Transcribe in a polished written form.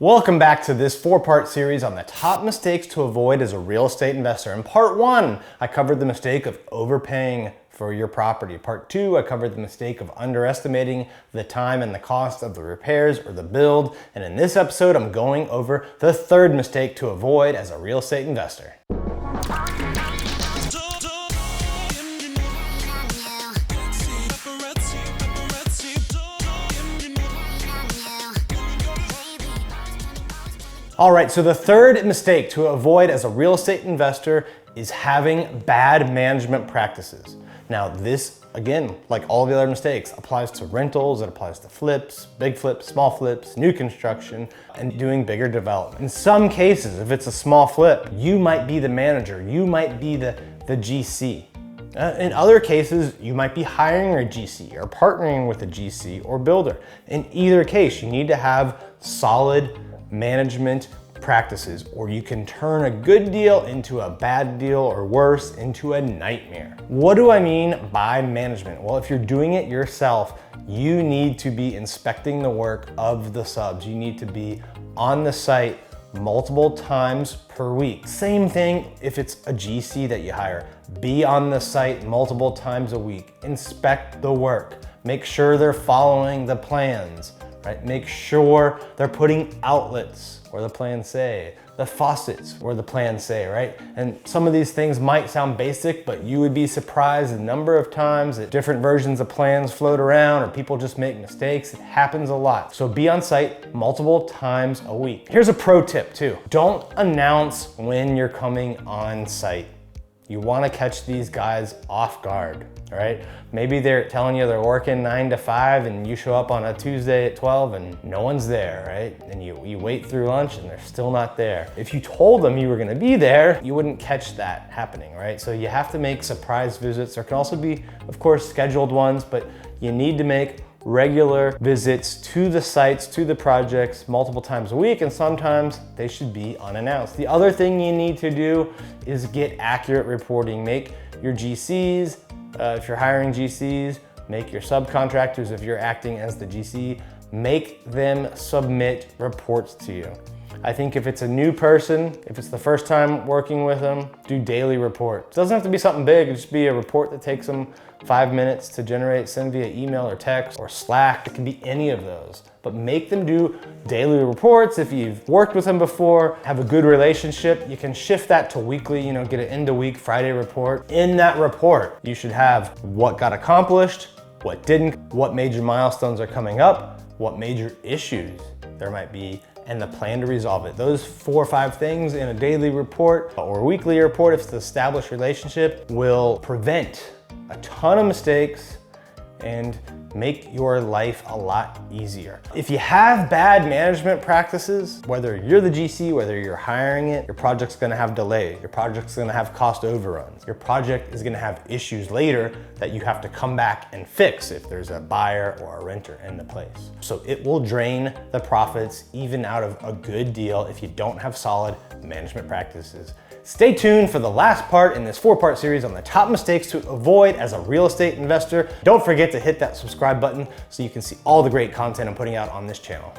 Welcome back to this 4-part series on the top mistakes to avoid as a real estate investor. In part 1, I covered the mistake of overpaying for your property. Part 2, I covered the mistake of underestimating the time and the cost of the repairs or the build. And in this episode, I'm going over the 3rd mistake to avoid as a real estate investor. All right, so the 3rd mistake to avoid as a real estate investor is having bad management practices. Now this, again, like all the other mistakes, applies to rentals, it applies to flips, big flips, small flips, new construction, and doing bigger development. In some cases, if it's a small flip, you might be the manager, you might be the GC. In other cases, you might be hiring a GC or partnering with a GC or builder. In either case, you need to have solid management practices, or you can turn a good deal into a bad deal, or worse, into a nightmare. What do I mean by management? Well, if you're doing it yourself, you need to be inspecting the work of the subs. You need to be on the site multiple times per week. Same thing if it's a GC that you hire. Be on the site multiple times a week. Inspect the work. Make sure they're following the plans. Right? Make sure they're putting outlets where the plans say, the faucets where the plans say, right? And some of these things might sound basic, but you would be surprised the number of times that different versions of plans float around or people just make mistakes. It happens a lot. So be on site multiple times a week. Here's a pro tip too. Don't announce when you're coming on site. You want to catch these guys off guard, right? Maybe they're telling you they're working 9 to 5 and you show up on a Tuesday at 12 and no one's there, right? And you wait through lunch and they're still not there. If you told them you were gonna be there, you wouldn't catch that happening, right? So you have to make surprise visits. There can also be, of course, scheduled ones, but you need to make regular visits to the sites, to the projects multiple times a week, and sometimes they should be unannounced. The other thing you need to do is get accurate reporting. Make your GCs, if you're hiring GCs, make your subcontractors, if you're acting as the GC, make them submit reports to you. I think if it's a new person, if it's the first time working with them, do daily reports. It doesn't have to be something big, it just be a report that takes them 5 minutes to generate, send via email or text or Slack. It can be any of those, but make them do daily reports. If you've worked with them before, have a good relationship, you can shift that to weekly, get an end of week Friday report. In that report, you should have what got accomplished, what didn't, what major milestones are coming up, what major issues there might be, and the plan to resolve it. Those 4 or 5 things in a daily report or weekly report, if it's an established relationship, will prevent a ton of mistakes and make your life a lot easier. If you have bad management practices, whether you're the GC, whether you're hiring it, your project's gonna have delay, your project's gonna have cost overruns, your project is gonna have issues later that you have to come back and fix if there's a buyer or a renter in the place. So it will drain the profits even out of a good deal if you don't have solid management practices. Stay tuned for the last part in this 4-part series on the top mistakes to avoid as a real estate investor. Don't forget to hit that subscribe button so you can see all the great content I'm putting out on this channel.